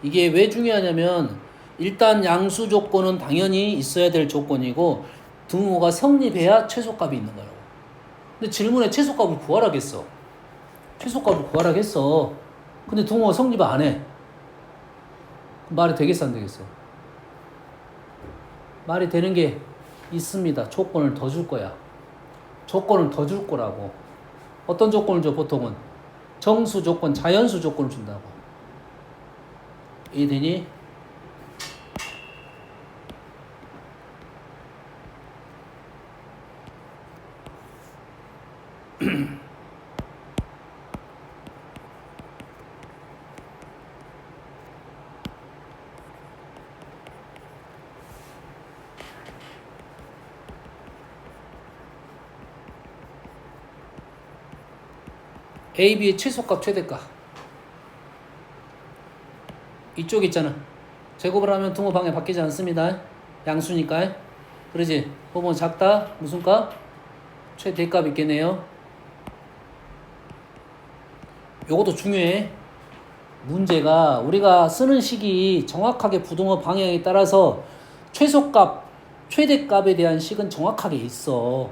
이게 왜 중요하냐면 일단 양수 조건은 당연히 있어야 될 조건이고 등호가 성립해야 최소값이 있는 거라고. 근데 질문에 최소값을 구하라겠어. 최소값을 구하라겠어. 근데 등호가 성립 안 해. 말이 되겠어 안 되겠어? 말이 되는 게 있습니다. 조건을 더 줄 거야. 조건을 더 줄 거라고. 어떤 조건을 줘 보통은? 정수 조건, 자연수 조건을 준다고. 이해되니? A, B의 최소값, 최대값. 이쪽 있잖아. 제곱을 하면 등호 방향 바뀌지 않습니다. 양수니까. 그러지? 보면 작다. 무슨 값? 최대값 있겠네요. 요것도 중요해. 문제가 우리가 쓰는 식이 정확하게 부등호 방향에 따라서 최소값, 최대값에 대한 식은 정확하게 있어.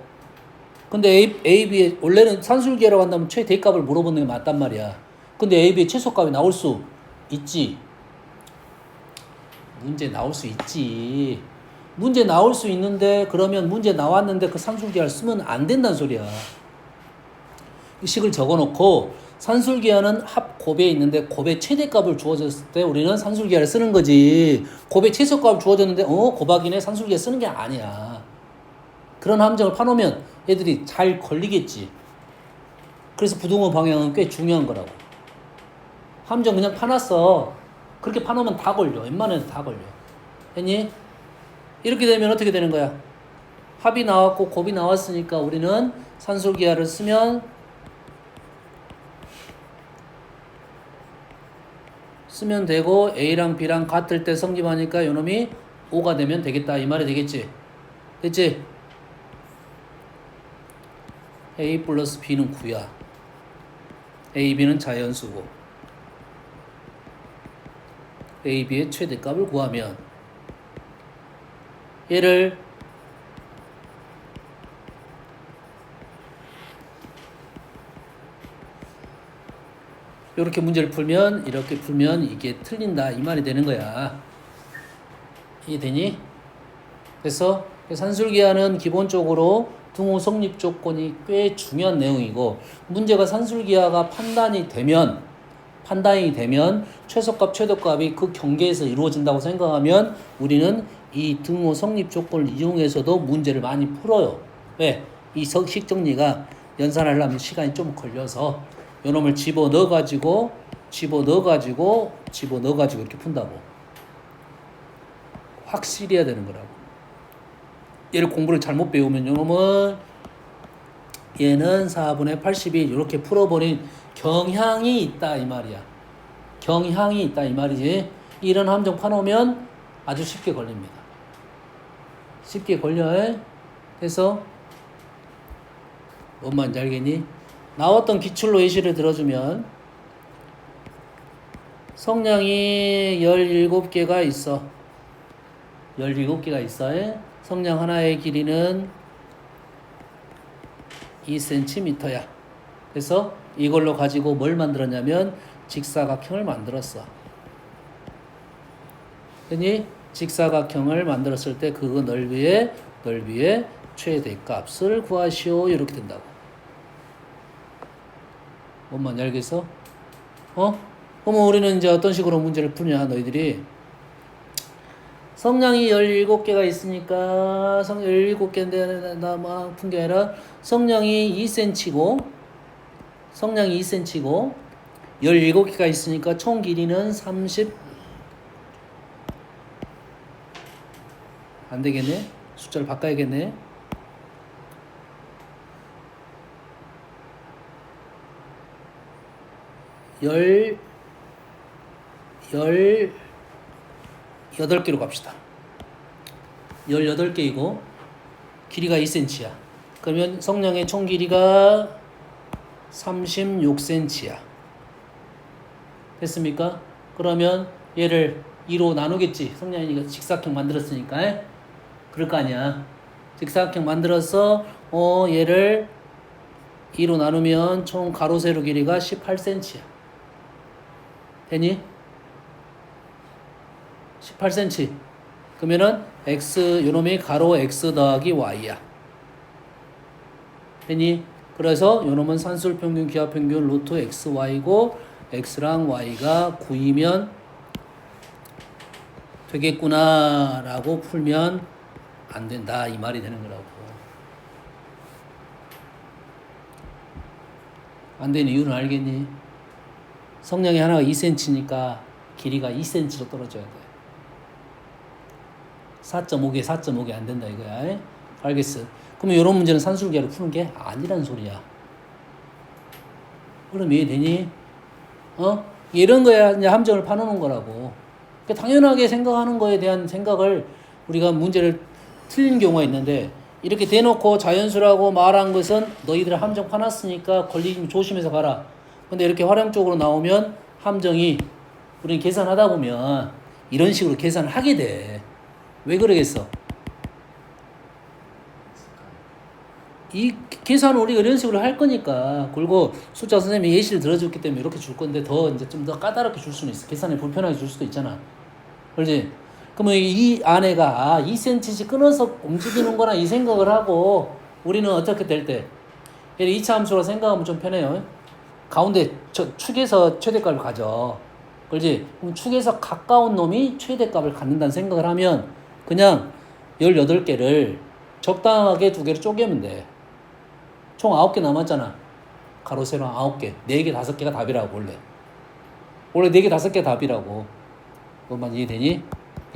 근데 A, B의 원래는 산술기라고 한다면 최대값을 물어보는 게 맞단 말이야. 근데 A, B의 최소값이 나올 수 있지. 문제 나올 수 있지. 문제 나올 수 있는데 그러면 문제 나왔는데 그 산술기하를 쓰면 안 된다는 소리야. 이 식을 적어놓고 산술기하는 합 곱에 있는데 곱의 최대값을 주어졌을 때 우리는 산술기하를 쓰는 거지. 곱의 최소값을 주어졌는데 곱하기네 산술기하 쓰는 게 아니야. 그런 함정을 파놓으면 애들이 잘 걸리겠지. 그래서 부등호 방향은 꽤 중요한 거라고. 함정 그냥 파놨어. 그렇게 파놓으면 다 걸려. 웬만해서 다 걸려. 했니? 이렇게 되면 어떻게 되는 거야? 합이 나왔고 곱이 나왔으니까 우리는 산술기하를 쓰면 되고 A랑 B랑 같을 때 성립하니까 요놈이 5가 되면 되겠다. 이 말이 되겠지? 됐지? A 플러스 B는 9야. A, B는 자연수고 A, B의 최대값을 구하면 얘를 이렇게 문제를 풀면 이렇게 풀면 이게 틀린다 이 말이 되는 거야. 이해되니? 그래서 산술기하는 기본적으로 등호 성립 조건이 꽤 중요한 내용이고 문제가 산술기하가 판단이 되면 최소값 최대값이 그 경계에서 이루어진다고 생각하면 우리는 이 등호 성립 조건을 이용해서도 문제를 많이 풀어요. 왜? 이 식 정리가 연산하려면 시간이 좀 걸려서 요놈을 집어넣어가지고 이렇게 푼다고. 확실히 해야 되는 거라고. 얘를 공부를 잘못 배우면 요놈은 얘는 4분의 81 이렇게 풀어버린 경향이 있다 이 말이야. 경향이 있다 이 말이지. 이런 함정 파놓으면 아주 쉽게 걸립니다. 쉽게 걸려. 그래서 뭔 말인지 알겠니? 나왔던 기출로 예시를 들어주면 성량이 17개가 있어. 17개가 있어. 성량 하나의 길이는 2cm야. 그래서 이걸로 가지고 뭘 만들었냐면 직사각형을 만들었어. 그니 직사각형을 만들었을 때 그 넓이의 최대값을 구하시오. 이렇게 된다고. 뭔 말인지 알겠어? 그러면 우리는 이제 어떤 식으로 문제를 푸냐 너희들이 성량이 17개가 있으니까 17개인데 나만 푼 게 아니라 성량이 2cm고 17개가 있으니까 총 길이는 30 안 되겠네. 숫자를 바꿔야겠네. 열 18개로 갑시다. 18개이고 길이가 2cm야. 그러면 성량의 총 길이가 36cm야. 됐습니까? 그러면 얘를 2로 나누겠지. 성량이니까 직사각형 만들었으니까. 그럴 거 아니야. 직사각형 만들어서 얘를 2로 나누면 총 가로 세로 길이가 18cm야. 되니? 18cm. 그러면은 x 요놈이 가로 x 더하기 y야. 되니? 그래서 요놈은 산술평균 기하평균 루트 xy고 x랑 y가 9이면 되겠구나 라고 풀면 안 된다 이 말이 되는 거라고. 안 되는 이유는 알겠니? 성량이 하나가 2cm니까 길이가 2cm로 떨어져야 돼. 4.5개 안 된다 이거야. 알겠어. 그러면 이런 문제는 산술기하로 푸는 게 아니란 소리야. 그럼 이해되니? 이런 거야 이제 함정을 파놓는 거라고. 그러니까 당연하게 생각하는 거에 대한 생각을 우리가 문제를 틀린 경우가 있는데 이렇게 대놓고 자연수라고 말한 것은 너희들 함정 파놨으니까 걸리면 조심해서 가라. 근데 이렇게 활용적으로 나오면 함정이 우리는 계산하다 보면 이런 식으로 계산을 하게 돼. 왜 그러겠어? 이 계산을 우리가 이런 식으로 할 거니까. 그리고 숫자 선생님이 예시를 들어줬기 때문에 이렇게 줄 건데 더 이제 좀 더 까다롭게 줄 수는 있어. 계산이 불편하게 줄 수도 있잖아. 그렇지? 그러면 이 아내가 2cm씩 끊어서 움직이는 거나 이 생각을 하고 우리는 어떻게 될 때? 2차 함수로 생각하면 좀 편해요. 가운데 축에서 최대값을 가져. 그렇지? 그럼 축에서 가까운 놈이 최대값을 갖는다는 생각을 하면 그냥 18개를 적당하게 2개로 쪼개면 돼. 총 9개 남았잖아. 가로 세로 9개. 4개, 5개가 답이라고 원래 4개, 5개 답이라고. 그것만 이해되니?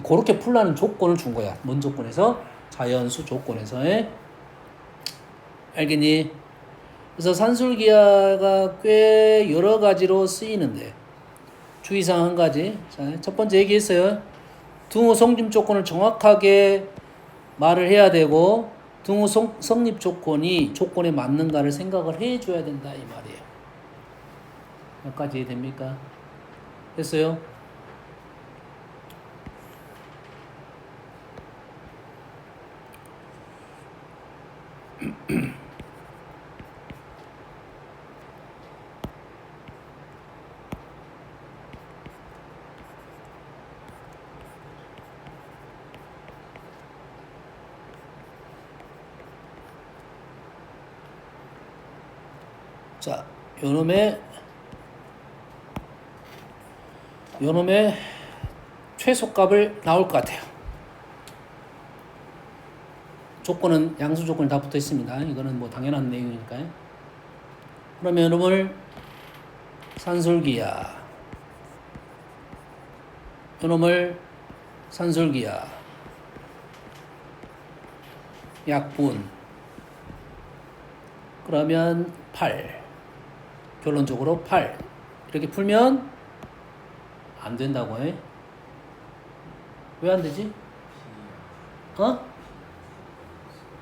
그렇게 풀라는 조건을 준 거야. 뭔 조건에서? 자연수 조건에서의. 알겠니? 그래서 산술기하가 꽤 여러 가지로 쓰이는데 주의사항 한 가지. 자, 첫 번째 얘기했어요. 등호 성립 조건을 정확하게 말을 해야 되고 등호 성립 조건에 맞는가를 생각을 해줘야 된다 이 말이에요. 여기까지 이해됩니까? 됐어요? 자, 요놈의 최소값을 나올 것 같아요. 조건은 양수 조건이 다 붙어 있습니다. 이거는 뭐 당연한 내용이니까요. 그러면 이놈을 산술기야, 이놈을 산술기야, 약분, 그러면 8, 결론적으로 8 이렇게 풀면 안 된다고 해. 왜 안 되지? 어?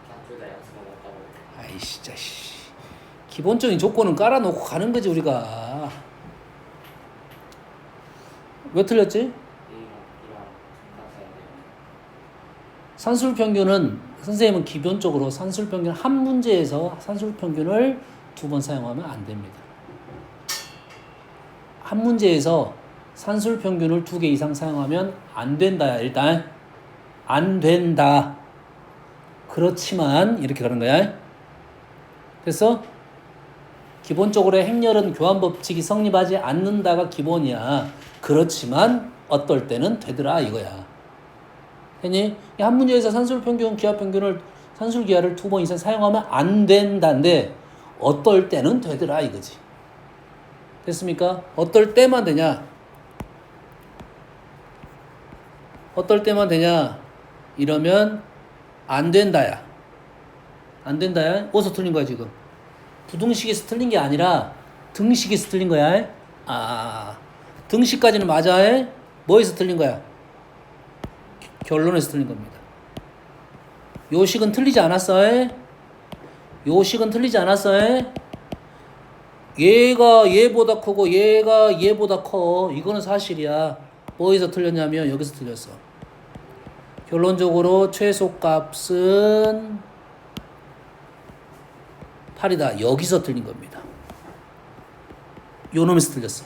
그냥 둘다 양수가 맞다고. 아이 진짜 씨. 기본적인 조건은 깔아놓고 가는 거지 우리가. 왜 틀렸지? A랑 B랑 같아야 돼요. 산술평균은 선생님은 기본적으로 산술평균 한 문제에서 산술평균을 2번 사용하면 안 됩니다. 한 문제에서 산술평균을 2개 이상 사용하면 안 된다. 일단 안 된다. 그렇지만 이렇게 가는 거야. 그래서 기본적으로 행렬은 교환법칙이 성립하지 않는다가 기본이야. 그렇지만 어떨 때는 되더라 이거야. 했니? 한 문제에서 산술평균, 기하평균을 산술기하를 2번 이상 사용하면 안 된다인데 어떨 때는 되더라 이거지. 됐습니까? 어떨 때만 되냐? 어떨 때만 되냐? 이러면 안 된다야. 안 된다야? 어디서 틀린 거야 지금? 부등식에서 틀린 게 아니라 등식에서 틀린 거야. 등식까지는 맞아. 뭐에서 틀린 거야? 결론에서 틀린 겁니다. 요식은 틀리지 않았어. 요식은 틀리지 않았어. 얘가 얘보다 크고 얘가 얘보다 커. 이거는 사실이야. 뭐에서 틀렸냐면 여기서 틀렸어. 결론적으로 최소값은 8이다. 여기서 틀린 겁니다. 요 놈에서 틀렸어.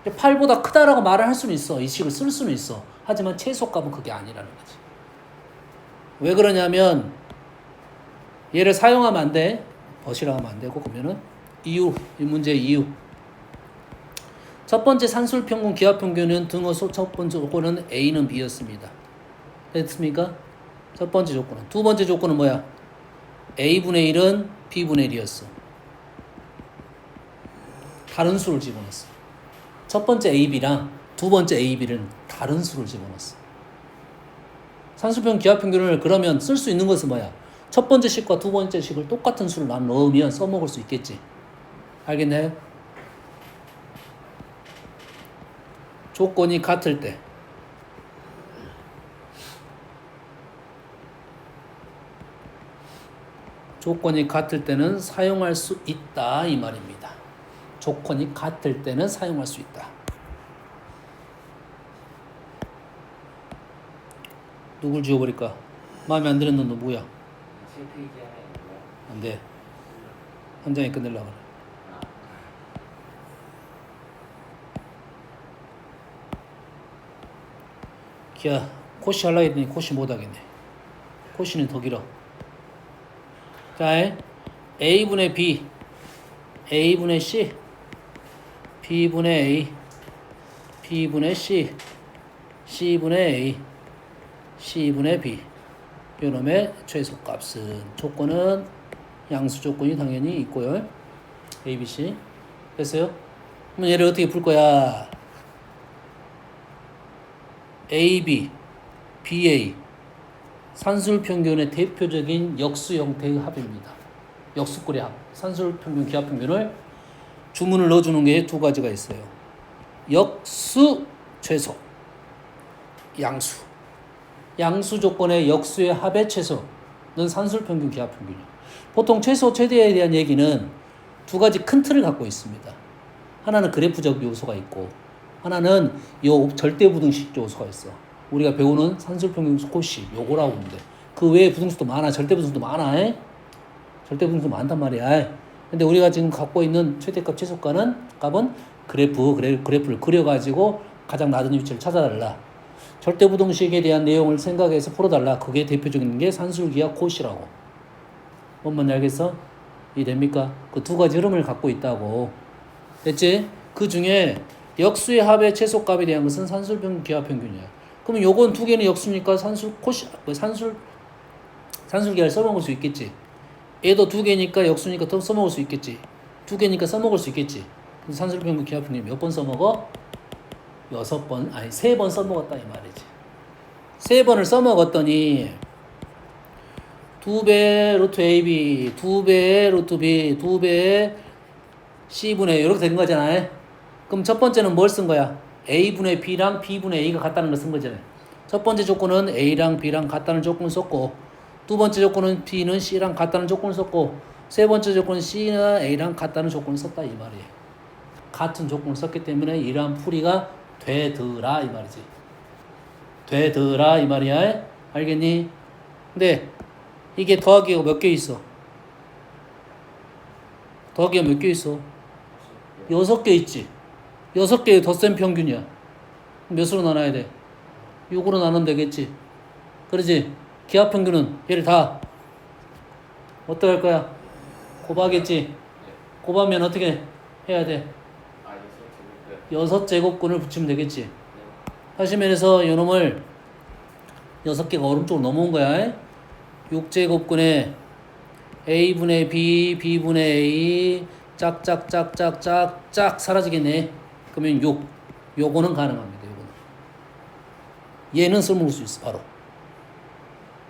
8보다 크다라고 말을 할 수는 있어. 이 식을 쓸 수는 있어. 하지만 최소값은 그게 아니라는 거지. 왜 그러냐면 얘를 사용하면 안 돼. 벗이라고 하면 안 되고 그러면은 이유, 이 문제의 이유. 첫 번째 산술평균, 기하평균은 등호 첫 번째 조건은 A는 B였습니다. 됐습니까? 첫 번째 조건은. 두 번째 조건은 뭐야? A분의 1은 B분의 1이었어. 다른 수를 집어넣었어. 첫 번째 AB랑 두 번째 AB는 다른 수를 집어넣었어. 산술평균, 기하평균을 그러면 쓸 수 있는 것은 뭐야? 첫 번째 식과 두 번째 식을 똑같은 수를 넣으면 써먹을 수 있겠지. 알겠나요? 조건이 같을 때. 조건이 같을 때는 사용할 수 있다 이 말입니다. 조건이 같을 때는 사용할 수 있다. 누굴 지워버릴까? 마음에 안 드는 놈 누구야? 7페이지 하나 있는 거야? 안 돼. 한 장에 끝내려고 그래. 기야, 코시 하려고 했더니 코시 못하겠네. 코시는 더 길어. 자, A분의 B, A분의 C, B분의 A, B분의 C, C분의 A, C분의 B. 요놈의 최소값은 조건은 양수 조건이 당연히 있고요. A, B, C. 됐어요? 그럼 얘를 어떻게 풀 거야? A, B, BA. 산술평균의 대표적인 역수 형태의 합입니다. 역수꼴의 합. 산술평균, 기하평균을 주문을 넣어주는 게 두 가지가 있어요. 역수, 최소. 양수. 양수 조건의 역수의 합의 최소는 산술평균, 기하평균이에요. 보통 최소, 최대에 대한 얘기는 두 가지 큰 틀을 갖고 있습니다. 하나는 그래프적 요소가 있고 하나는 요 절대부등식 요소가 있어. 우리가 배우는 산술평균 코시 요거라고 보면 돼. 그 외에 부등식도 많아. 절대부등식도 많아. 절대부등식도 많단 말이야. 근데 우리가 지금 갖고 있는 최대값, 최소값은 그래프를 그려가지고 가장 낮은 위치를 찾아달라. 절대부등식에 대한 내용을 생각해서 풀어달라. 그게 대표적인 게 산술기하 코시라고. 뭔 말인지 알겠어? 이해됩니까? 그 두 가지 흐름을 갖고 있다고. 됐지? 그 중에 역수의 합의 최소값에 대한 것은 산술평균, 기하평균이야. 그러면 요건 두 개는 역수니까 산술 산술기하를 써먹을 수 있겠지. 얘도 2개니까 역수니까 더 써먹을 수 있겠지. 2개니까 써먹을 수 있겠지. 그래서 산술평균 기하평균 몇 번 써먹어? 6번, 아니 3번 써먹었다 이 말이지. 3번을 써먹었더니 2배 루트 AB, 2배 루트 B, 2배 C분의 A 이렇게 된 거잖아요. 그럼 첫 번째는 뭘 쓴 거야? A분의 B랑 B분의 A가 같다는 걸 쓴 거잖아요. 첫 번째 조건은 A랑 B랑 같다는 조건을 썼고, 두 번째 조건은 B는 C랑 같다는 조건을 썼고, 세 번째 조건은 C는 A랑 같다는 조건을 썼다 이 말이에요. 같은 조건을 썼기 때문에 이러한 풀이가 되더라 이 말이지. 되더라 이 말이야. 알겠니? 근데 이게 더하기가 몇 개 있어? 더하기가 몇 개 있어? 6개 있지. 6개의 덧셈 평균이야. 몇으로 나눠야 돼? 6으로 나누면 되겠지. 그러지? 기하 평균은 얘를 다 어떻게 할 거야? 곱하겠지. 곱하면 어떻게 해야 돼? 아, 예술 제곱. 6제곱근을 붙이면 되겠지. 다시 말해서 이놈을 6개가 오른쪽으로 넘어온 거야. 6제곱근에 A분의 B, B분의 A 짝짝짝짝짝짝 사라지겠네. 그러면 6. 요거는 가능합니다. 요거는. 얘는 써먹을 수 있어. 바로.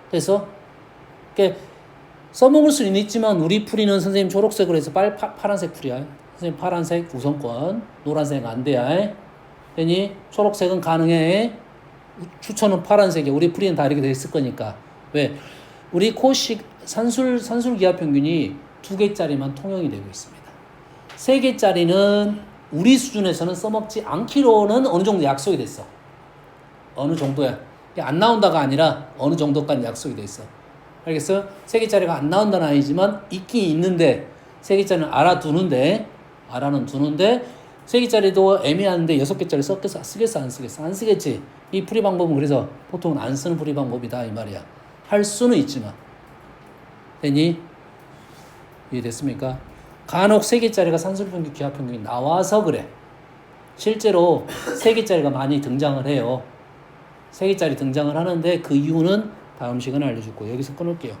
그래서 써먹을 수는 있지만 우리 풀이는 선생님 초록색으로 해서 파란색 풀이야. 선생님 파란색 우선권, 노란색 안 돼야. 괜히 초록색은 가능해. 추천은 파란색이야. 우리 풀이는 다 이렇게 돼 있을 거니까. 왜? 우리 코식 산술 기하 평균이 2개짜리만 통용이 되고 있습니다. 3개짜리는 우리 수준에서는 써먹지 않기로는 어느 정도 약속이 됐어. 어느 정도야. 안 나온다가 아니라 어느 정도까지 약속이 돼 있어. 알겠어? 3개짜리가 안 나온다는 아니지만 있긴 있는데 3개짜리는 알아두는데 3개짜리도 애매한데 6개짜리 쓰겠어 안 쓰겠어? 안 쓰겠지. 이 풀이 방법은 그래서 보통은 안 쓰는 풀이 방법이다 이 말이야. 할 수는 있지만. 됐니? 이해됐습니까? 간혹 3개짜리가 산술평균 기하평균이 나와서 그래. 실제로 3개짜리가 많이 등장을 해요. 3개짜리 등장을 하는데 그 이유는 다음 시간에 알려줄 거예요. 여기서 끊을게요.